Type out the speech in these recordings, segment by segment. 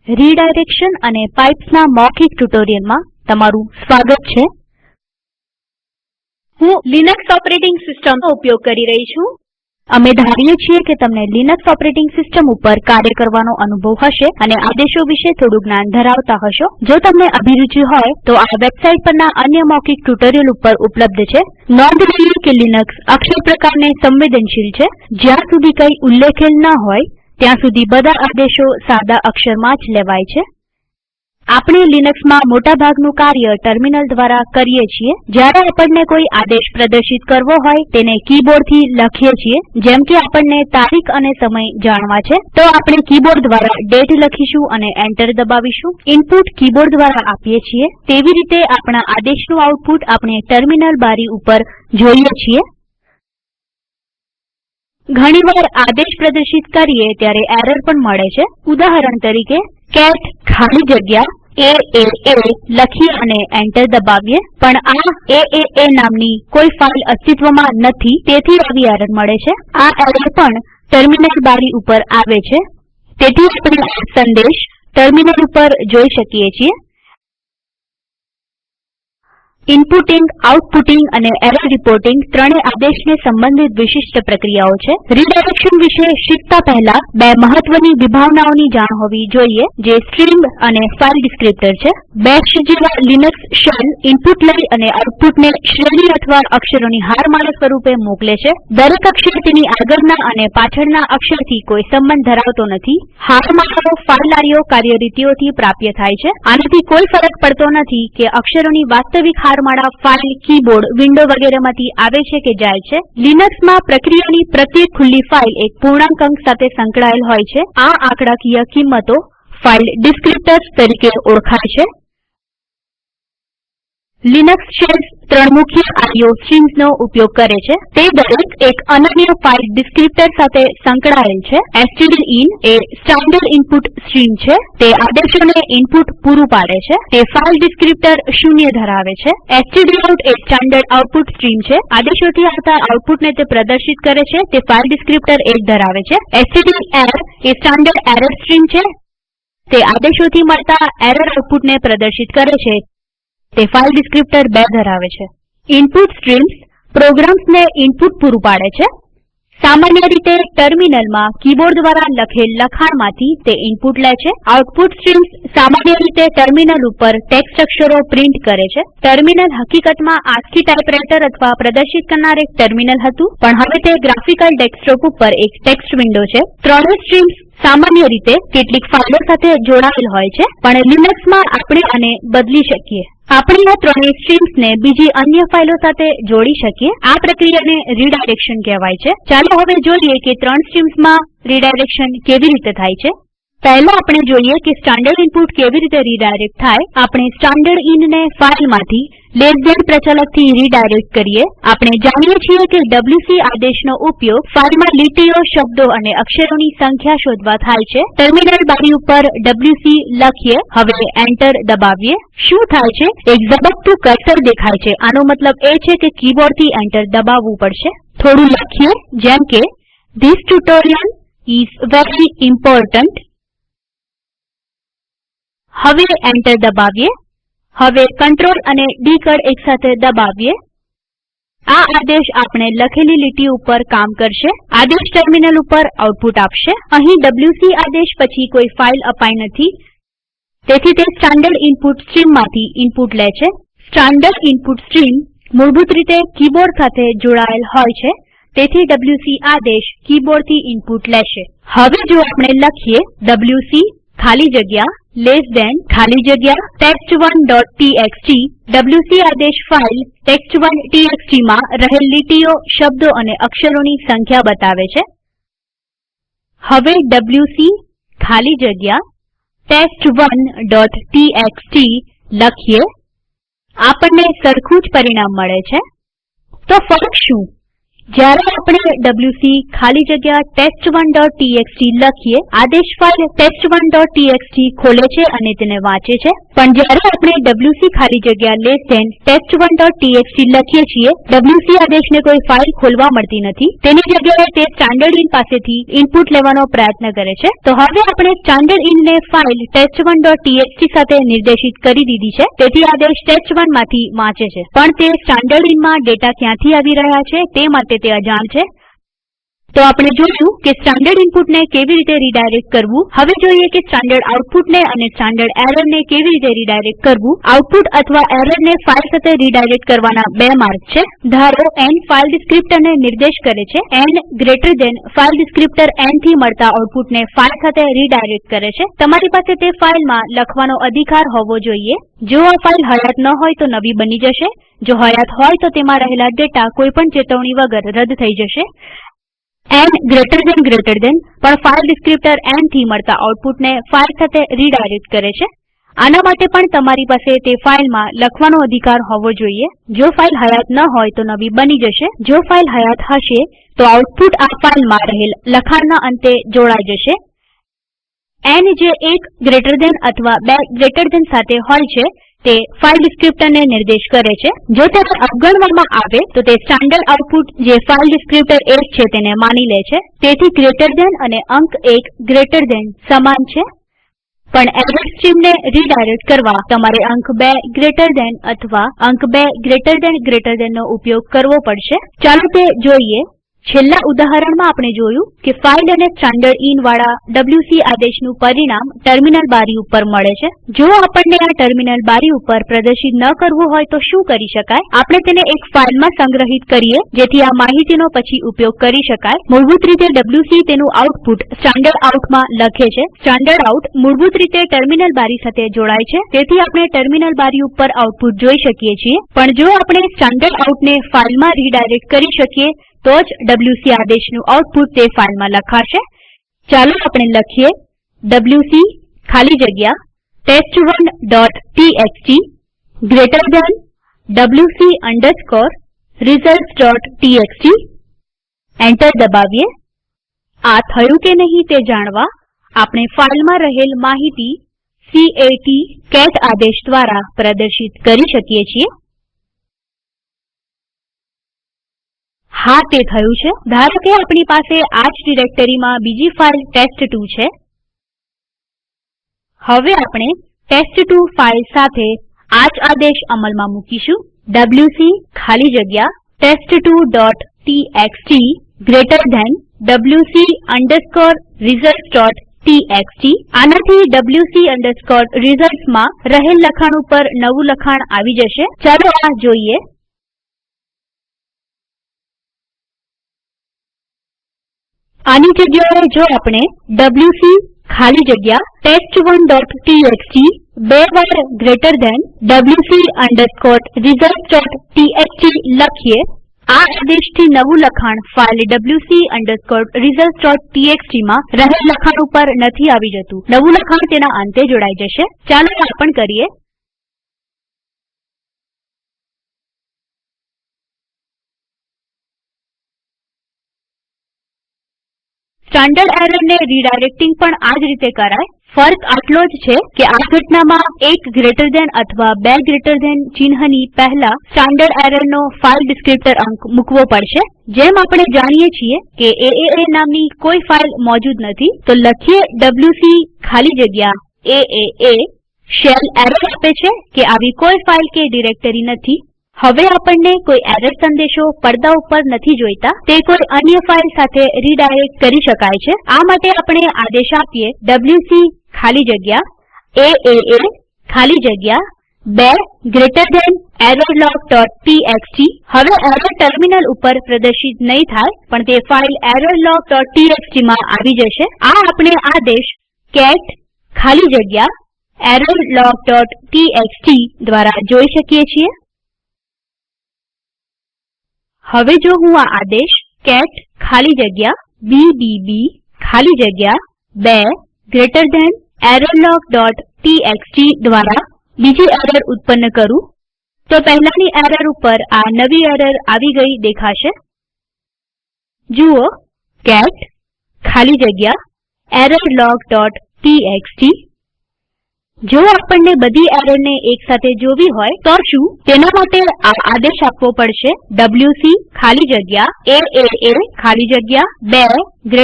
Redirection અને પાઇપ્સના મૌખિક ટ્યુટોરિયલમાં તમારું સ્વાગત છે। હું લિનક્સ ઓપરેટિંગ સિસ્ટમનો ઉપયોગ કરી રહી છું। અમે ધારીએ છીએ કે તમને લિનક્સ ઓપરેટિંગ સિસ્ટમ ઉપર કાર્ય કરવાનો અનુભવ હશે અને આદેશો વિશે થોડું જ્ઞાન ધરાવતા હશો। જો તમને અભિરુચિ હોય તો આ વેબસાઇટ પરના અન્ય મૌખિક ટ્યુટોરિયલ ઉપર ઉપલબ્ધ છે। નોંધ લઈએ કે લિનક્સ અક્ષર પ્રકારને સંવેદનશીલ છે। જ્યાં સુધી કંઈ ઉલ્લેખેલ ન હોય ત્યાં સુધી બધા આદેશો સાદા અક્ષરમાં જ લેવાય છે। આપણે લિનક્સમાં મોટા ભાગનું કાર્ય ટર્મિનલ દ્વારા કરીએ છીએ। જ્યારે આપણને કોઈ આદેશ પ્રદર્શિત કરવો હોય તેને કીબોર્ડથી લખીએ છીએ। જેમ કે આપણને તારીખ અને સમય જાણવા છે તો આપણે કીબોર્ડ દ્વારા ડેટ લખીશું અને એન્ટર દબાવીશું। ઇનપુટ કીબોર્ડ દ્વારા આપીએ છીએ તેવી રીતે આપણા આદેશનું આઉટપુટ આપણે ટર્મિનલ બારી ઉપર જોઈએ છીએ। ઘણીવાર આદેશ પ્રદર્શિત કરીએ ત્યારે એરર પણ મળે છે। ઉદાહરણ તરીકે કેટ ખાલી જગ્યા a લખીએ અને એન્ટર દબાવીએ પણ આ a નામની કોઈ ફાઇલ અસ્તિત્વમાં નથી તેથી આવી એરર મળે છે। આ એરર પણ ટર્મિનલ બારી ઉપર આવે છે તેથી આપણે આ સંદેશ ટર્મિનલ ઉપર જોઈ શકીએ છીએ। ઇનપુટિંગ, આઉટપુટિંગ અને એરર રિપોર્ટિંગ ત્રણે આદેશને સંબંધિત વિશિષ્ટ પ્રક્રિયાઓ છે। રીડાયરેક્શન વિશે શીખતા પહેલા બે મહત્વની વિભાવનાઓની જાણ હોવી જોઈએ જે સ્ટ્રીમ અને ફાઇલ ડિસ્ક્રિપ્ટર છે। બેશ જેવા લિનક્સ શેલ ઇનપુટ લઈ અને આઉટપુટને શ્રેણી અથવા અક્ષરોની હારમાળા સ્વરૂપે મોકલે છે। દરેક અક્ષર તેની આગળના અને પાછળના અક્ષરથી કોઈ સંબંધ ધરાવતો નથી। હારમાળાઓ ફાઇલ કાર્યરીતિઓથી પ્રાપ્ય થાય છે। આનાથી કોઈ ફરક પડતો નથી કે અક્ષરોની વાસ્તવિક હારમાળા ફાઇલ, કીબોર્ડ, વિન્ડો વગેરેમાંથી આવે છે કે જાય છે। લિનક્સમાં પ્રક્રિયાની પ્રત્યેક ખુલ્લી ફાઇલ એક પૂર્ણાંક અંક સાથે સંકળાયેલ હોય છે। આ આંકડાકીય કિંમતો ફાઇલ ડિસ્ક્રિપ્ટર્સ તરીકે ઓળખાય છે। લિનક્સ શેલ્સ ત્રણ મુખ્ય IO સ્ટ્રીમ્સનો ઉપયોગ કરે છે। તે દરેક એક અનન્ય ફાઇલ ડિસ્ક્રિપ્ટર સાથે સંકળાયેલ છે। stdin એ સ્ટાન્ડર્ડ ઇનપુટ સ્ટ્રીમ છે। તે આદેશોને ઇનપુટ પૂરું પાડે છે। તે ફાઇલ ડિસ્ક્રિપ્ટર 0 ધરાવે છે। stdout એ સ્ટાન્ડર્ડ આઉટપુટ સ્ટ્રીમ છે। આદેશોથી આવતા આઉટપુટને તે પ્રદર્શિત કરે છે। તે ફાઇલ ડિસ્ક્રિપ્ટર 1 ધરાવે છે। stderr એ સ્ટાન્ડર્ડ એરર સ્ટ્રીમ છે। તે આદેશોથી મળતા એરર આઉટપુટને પ્રદર્શિત કરે છે। તે ફાઇલ ડિસ્ક્રિપ્ટર 2 ધરાવે છે। ઇનપુટ સ્ટ્રીમ્સ પ્રોગ્રામ્સને ઇનપુટ પૂરું પાડે છે। સામાન્ય રીતે ટર્મિનલમાં કીબોર્ડ દ્વારા લખેલ લખાણમાંથી તે ઇનપુટ લે છે। આઉટપુટ સ્ટ્રીમ્સ સામાન્ય રીતે ટર્મિનલ ઉપર ટેક્સ્ટ અક્ષરો પ્રિન્ટ કરે છે। ટર્મિનલ હકીકતમાં ASCII ટાઈપરાઈટર અથવા પ્રદર્શિત કરનાર એક ટર્મિનલ હતું પણ હવે તે ગ્રાફિકલ ડેસ્કટોપ ઉપર એક ટેક્સ્ટ વિન્ડો છે। ત્રણેય સ્ટ્રીમ્સ સામાન્ય રીતે કેટલીક ફાઈલો સાથે જોડાયેલ હોય છે પણ લિનક્સમાં આપણે આને બદલી શકીએ। આપણે આ ત્રણેય સ્ટ્રીમ્સને બીજી અન્ય ફાઈલો સાથે જોડી શકીએ। આ પ્રક્રિયાને રીડાયરેક્શન કહેવાય છે। ચાલો હવે જોઈએ કે ત્રણ સ્ટ્રીમ્સમાં રીડાયરેક્શન કેવી રીતે થાય છે। પહેલા આપણે જોઈએ કે સ્ટાન્ડર્ડ ઇનપુટ કેવી રીતે રીડાયરેક્ટ થાય। આપણે સ્ટાન્ડર્ડ ઇનને ફાઈલમાંથી > પ્રચાલકથી રીડાયરેક્ટ કરીએ। આપણે જાણીએ છીએ કે ડબ્લ્યુસી આદેશનો ઉપયોગ ફાઈલમાં લીટીઓ, શબ્દો અને અક્ષરોની સંખ્યા શોધવા થાય છે। ટર્મિનલ બારી ઉપર ડબ્લ્યુસી લખીએ હવે એન્ટર દબાવીએ। શું થાય છે? એક ઝબકતું કર્સર દેખાય છે। આનો મતલબ એ છે કે કીબોર્ડથી એન્ટર દબાવવું પડશે। થોડું લખીએ જેમ કે this tutorial is very important. હવે એન્ટર દબાવીએ। હવે Ctrl અને ડી કળ એકસાથે દબાવીએ। આ આદેશ આપણે લખેલી લીટી ઉપર કામ કરશે। આદેશ ટર્મિનલ ઉપર આઉટપુટ આપશે। અહીં ડબ્લ્યુસી આદેશ પછી કોઈ ફાઇલ અપાઈ નથી તેથી તે સ્ટાન્ડર્ડ ઇનપુટ સ્ટ્રીમમાંથી ઇનપુટ લે છે। સ્ટાન્ડર્ડ ઇનપુટ સ્ટ્રીમ મૂળભૂત રીતે કીબોર્ડ સાથે જોડાયેલ હોય છે તેથી ડબ્લ્યુસી આદેશ કીબોર્ડથી ઇનપુટ લેશે। હવે જો આપણે લખીએ ડબ્લ્યુસી ખાલી જગ્યા ખાલી જગ્યા test1.txt ડબ્લ્યુસી આદેશ ફાઈલ test1.txt માં રહેલ લીટીઓ, શબ્દો અને અક્ષરોની સંખ્યા બતાવે છે। હવે ડબ્લ્યુસી ખાલી જગ્યા test1.txt લખીએ આપણને સરખું જ પરિણામ મળે છે। તો ફરક શું? જ્યારે આપણે wc ખાલી જગ્યા test1.txt લખીએ આદેશ ફાઈલ test1.txt ખોલે છે અને તેને વાંચે છે, પણ જ્યારે આપણે wc ખાલી જગ્યા test1.txt લખીએ છીએ wc આદેશને કોઈ ફાઈલ ખોલવા મળતી નથી, તેની જગ્યાએ તે સ્ટાનડર્ડઇન પાસેથી ઇનપુટ લેવાનો પ્રયત્ન કરે છે। તો હવે આપણે સ્ટાનડર્ડઇનને ફાઈલ test1.txt સાથે નિર્દેશિત કરી દીધી છે, તેથી આદેશ test1 માંથી વાંચે છે, પણ તે સ્ટાનડર્ડઇનમાં ડેટા ક્યાંથી આવી રહ્યા છે તે માટે તે અજાણ છે। તો આપણે જોયું કે સ્ટાનડર્ડ ઇનપુટને કેવી રીતે રીડાયરેક્ટ કરવું। હવે જોઈએ કે સ્ટાનડર્ડ આઉટપુટને અને સ્ટાનડર્ડ એરરને કેવી રીતે રીડાયરેક્ટ કરવું। આઉટપુટ અથવા એરરને ફાઈલ સાથે રીડાયરેક્ટ કરવાના બે માર્ગ છે। ધારો ન ફાઈલ ડિસ્ક્રીપ્ટરને નિર્દેશ કરે છે, ન ગ્રેટર ધેન ફાઈલ ડિસ્ક્રીપ્ટર ન થી મળતા આઉટપુટને ફાઈલ સાથે રીડાયરેક્ટ કરે છે। તમારી પાસે તે ફાઈલમાં લખવાનો અધિકાર હોવો જોઈએ। જો આ ફાઈલ હયાત ન હોય તો નવી બની જશે, જો હયાત હોય તો તેમાં રહેલા ડેટા કોઈ પણ ચેતવણી વગર રદ થઈ જશે। n ગ્રેટર ધેન પણ ફાઈલ ડિસ્ક્રીપ્ટર n થી મળતા આઉટપુટને ફાઈલ સાથે રીડાયરેક્ટ કરે છે। આના માટે પણ તમારી પાસે તે ફાઈલમાં લખવાનો અધિકાર હોવો જોઈએ। જો ફાઈલ હયાત ન હોય તો નવી બની જશે, જો ફાઈલ હયાત હશે તો આઉટપુટ આ ફાઈલમાં રહેલ લખાણના અંતે જોડાઈ જશે। n જે 1 ગ્રેટર ધેન અથવા 2 ગ્રેટર ધેન સાથે હોય છે તે ફાઈલ ડિસ્ક્રીપ્ટરને નિર્દેશ કરે છે। જો તેને અવગણવામાં આવે તો તે સ્ટાનડર્ડ આઉટપુટ જે ફાઈલ ડિસ્ક્રીપ્ટર 1 છે તેને માની લે છે, તેથી ગ્રેટર ધેન અને અંક 1 ગ્રેટર ધેન સમાન છે, પણ એરર સ્ટ્રીમને રીડાયરેક્ટ કરવા તમારે અંક 2 ગ્રેટર ધેન અથવા અંક 2 ગ્રેટર ધેન નો ઉપયોગ કરવો પડશે। ચાલો તે જોઈએ। છેલ્લા ઉદાહરણમાં આપણે જોયું કે ફાઈલ અને સ્ટાનડર્ડઇન વાળા wc આદેશનું પરિણામ ટર્મિનલ બારી ઉપર મળે છે। જો આપણને આ ટર્મિનલ બારી ઉપર પ્રદર્શિત ન કરવું હોય તો શું કરી શકાય? આપણે તેને એક ફાઈલમાં સંગ્રહિત કરીએ જેથી આ માહિતીનો પછી ઉપયોગ કરી શકાય। મૂળભૂત રીતે wc તેનું આઉટપુટ સ્ટાનડર્ડ આઉટમાં લખે છે। સ્ટાનડર્ડ આઉટ મૂળભૂત રીતે ટર્મિનલ બારી સાથે જોડાય છે, તેથી આપણે ટર્મિનલ બારી ઉપર આઉટપુટ જોઈ શકીએ છીએ, પણ જો આપણે સ્ટાનડર્ડ આઉટને ફાઈલમાં રીડાયરેક્ટ કરી શકીએ તો જ wc આદેશનું આઉટપુટ તે ફાઈલમાં લખાશે। ચાલો આપણે લખીએ wc ખાલી જગ્યા test1.txt greater than wc underscore results.txt, enter દબાવીએ। આ થયું કે નહીં તે જાણવા આપણે ફાઈલમાં રહેલ માહિતી cat આદેશ દ્વારા પ્રદર્શિત કરી શકીએ છીએ। હા, તે થયું છે। ધારો કે આપણી પાસે આ જ ડિરેક્ટરીમાં બીજી ફાઈલ test2 છે। હવે આપણે test2 ફાઈલ સાથે આ જ આદેશ અમલમાં મૂકીશું, wc ખાલી જગ્યા test2.txt greater than wc underscore results.txt। આનાથી wc results માં રહેલ લખાણ ઉપર નવું લખાણ આવી જશે। ચાલો આ જોઈએ। આની જગ્યાએ જો આપણે wc ખાલી જગ્યા test1.txt બે વાર ગ્રેટર ધેન wc results.txt લખીએ, આ આદેશથી નવું લખાણ ફાઈલ wc results.txt માં રહેલ લખાણ ઉપર નથી આવી જતું, નવું લખાણ તેના અંતે જોડાઈ જશે। ચાલો આ પણ કરીએ। સ્ટાનડર્ડ એરરને રીડાયરેક્ટિંગ પણ આ જ રીતે કરાય। ફર્ક આટલો જ છે કે આ ઘટનામાં 1 ગ્રેટર ધેન અથવા 2 ગ્રેટર ધેન ચિહ્નની પહેલા સ્ટાનડર્ડ એરરનો ફાઈલ ડિસ્ક્રીપ્ટર અંક મૂકવો પડશે। જેમ આપણે જાણીએ છીએ કે AAA નામની કોઈ ફાઈલ મોજૂદ નથી, તો લખીએ wc ખાલી જગ્યા AAA। શેલ એરર આપે છે કે આવી કોઈ ફાઈલ કે ડિરેક્ટરી નથી। હવે આપણને કોઈ એરર સંદેશો પડદા ઉપર નથી જોઈતા, તે કોઈ અન્ય ફાઈલ સાથે રીડાયરેક્ટ કરી શકાય છે। આ માટે આપણે આદેશ આપીએ wc ખાલી જગ્યા AAA ખાલી જગ્યા 2 ગ્રેટર ધેન errorlog.txt। હવે એરર ટર્મિનલ ઉપર પ્રદર્શિત નહીં થાય, પણ તે ફાઈલ errorlog.txt માં આવી જશે। આ આપણે આદેશ cat ખાલી જગ્યા errorlog.txt દ્વારા જોઈ શકીએ છીએ। હવે જો હું આ આદેશ cat ખાલી જગ્યા bbb ખાલી જગ્યા 2 ગ્રેટર ધેન errorlog.txt દ્વારા બીજી એરર ઉત્પન્ન કરું તો પહેલાની એરર ઉપર આ નવી એરર આવી ગઈ દેખાશે। જુઓ કેટ ખાલી જગ્યા errorlog.txt। જો આપણને બધી એરરને એક સાથે જોવી હોય તો શું તેના માટે આ આદેશ આપવો પડશે wc ખાલી જગ્યા aaa ખાલી જગ્યા 2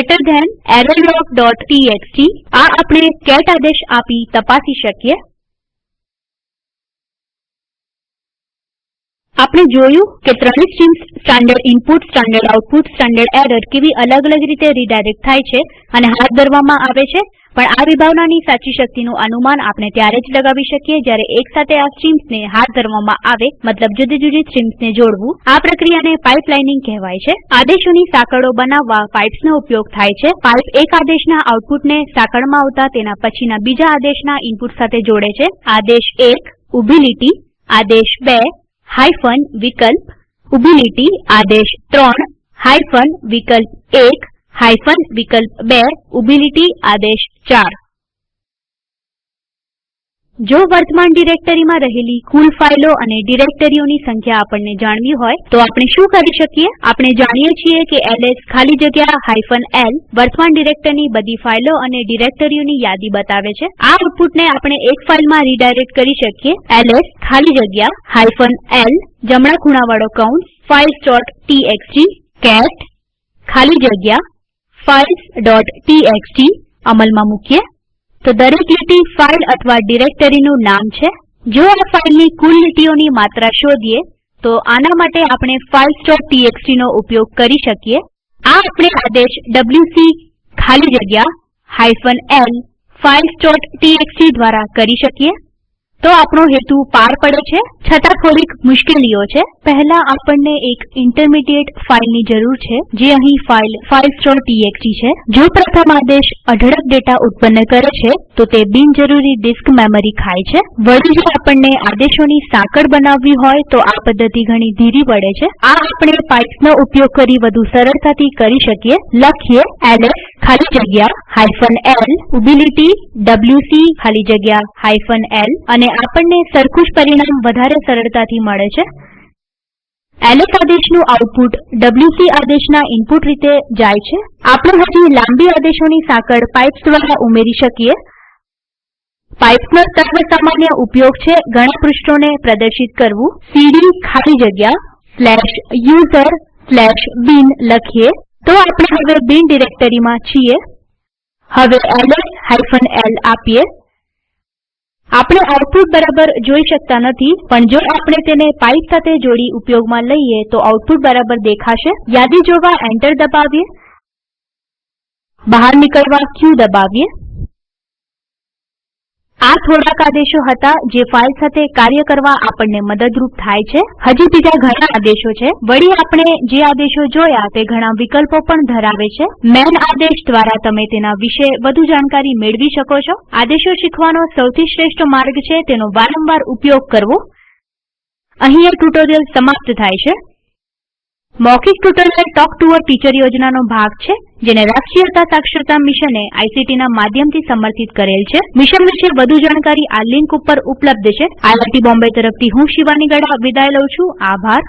errorlog.txt। આ આપણે કેટ આદેશ આપી તપાસી શકીએ। આપણે જોયું કે ત્રણેય streams standard input, standard output, standard error કેવી અલગ અલગ રીતે રીડાયરેક્ટ થાય છે અને હાથ ધરવામાં આવે છે। પણ આ વિભાવનાની સાચી શક્તિનું અનુમાન આપણે ત્યારે જ લગાવી શકીએ જ્યારે એક સાથે આ સ્ટ્રીમ્સને હાથ ધરવામાં આવે, મતલબ જુદી જુદી સ્ટ્રીમ્સને જોડવું। આ પ્રક્રિયાને પાઇપલાઇનિંગ કહેવાય છે। આદેશોની સાંકળો બનાવવા પાઇપ્સનો ઉપયોગ થાય છે। પાઇપ એક આદેશના આઉટપુટને સાંકળમાં આવતા તેના પછીના બીજા આદેશના ઇનપુટ સાથે જોડે છે। આદેશ 1 ઊભી લીટી, આદેશ 2 હાયફન વિકલ્પ ઊભી લીટી, આદેશ 3 હાયફન વિકલ્પ 1 હાયફન વિકલ્પ 2 ઊભી લીટી, આદેશ 4। જો વર્તમાન ડિરેક્ટરીમાં રહેલી કુલ ફાઈલો અને ડિરેક્ટરીઓની સંખ્યા આપણને જાણવી હોય તો આપણે શું કરી શકીએ? આપણે જાણીએ છીએ કે ls ખાલી જગ્યા -l વર્તમાન ડિરેક્ટરીની બધી ફાઈલો અને ડિરેક્ટરીઓની યાદી બતાવે છે। આ આઉટપુટને આપણે એક ફાઈલમાં રીડાયરેક્ટ કરી શકીએ। ls ખાલી જગ્યા -l જમણા ખૂણાવાળો કૌંસ files.txt cat ખાલી જગ્યા files.txt અમલમાં મૂકીએ તો દરેક લીટી ફાઇલ અથવા ડિરેક્ટરીનું નામ છે। જો આ ફાઇલની કુલ લીટીઓની માત્રા શોધીએ તો આના માટે આપણે files.txt નો ઉપયોગ કરી શકીએ। આ આપણે આદેશ wc ખાલી જગ્યા -l files.txt દ્વારા કરી શકીએ તો આપણો હેતુ પાર પડે છે, છતાં થોડીક મુશ્કેલીઓ છે। પહેલા આપણને એક ઇન્ટરમીડિયેટ ફાઇલની જરૂર છે જે અહીં ફાઇલ files.txt છે। જો પ્રથમ આદેશ અઢળક ડેટા ઉત્પન્ન કરે છે તો તે બિનજરૂરી ડિસ્ક મેમરી ખાય છે। વળી જો આપણને આદેશોની સાંકળ બનાવવી હોય તો આ પદ્ધતિ ઘણી ધીરી પડે છે। આ આપણે પાઇપ્સનો ઉપયોગ કરી વધુ સરળતાથી કરી શકીએ। લખીએ ls ખાલી જગ્યા -l ઊભી લીટી wc ખાલી જગ્યા -l અને આપણને સરખું જ પરિણામ વધારે સરળતાથી મળે છે। ls આદેશનું આઉટપુટ wc આદેશના ઇનપુટ રીતે જાય છે। આપણે હજી લાંબી આદેશોની સાંકળ પાઇપ્સ દ્વારા ઉમેરી શકીએ। પાઇપ્સનો સર્વસામાન્ય ઉપયોગ છે ઘણા પૃષ્ઠોને પ્રદર્શિત કરવું। cd ખાલી જગ્યા /user/bin લખીએ તો આપણે હવે બિન ડિરેક્ટરીમાં છીએ। હવે ls-l આપીએ। આપણે આઉટપુટ બરાબર જોઈ શકતા નથી, પણ જો આપણે તેને પાઇપ સાથે જોડી ઉપયોગમાં લઈએ તો આઉટપુટ બરાબર દેખાશે। યાદી જોવા એન્ટર દબાવીએ, બહાર નીકળવા q દબાવીએ। આ થોડાક આદેશો હતા જે ફાઇલ સાથે કાર્ય કરવા આપણને મદદરૂપ થાય છે। હજી બીજા ઘણા આદેશો છે। વળી આપણે જે આદેશો જોયા તે ઘણા વિકલ્પો પણ ધરાવે છે। મેન આદેશ દ્વારા તમે તેના વિશે વધુ જાણકારી મેળવી શકો છો। આદેશો શીખવાનો સૌથી શ્રેષ્ઠ માર્ગ છે તેનો વારંવાર ઉપયોગ કરવો। અહીં આ ટ્યુટોરીયલ સમાપ્ત થાય છે। મૌખિક tutorial talk to a teacher યોજનાનો ભાગ છે જેને રાષ્ટ્રીય સાક્ષરતા મિશને આઇસીટીના માધ્યમથી સમર્થિત કરેલ છે। મિશન વિશે વધુ જાણકારી આ લિંક ઉપર ઉપલબ્ધ છે। IIT બોમ્બે તરફથી હું શિવાની ગડા વિદાય લઉં છું। આભાર।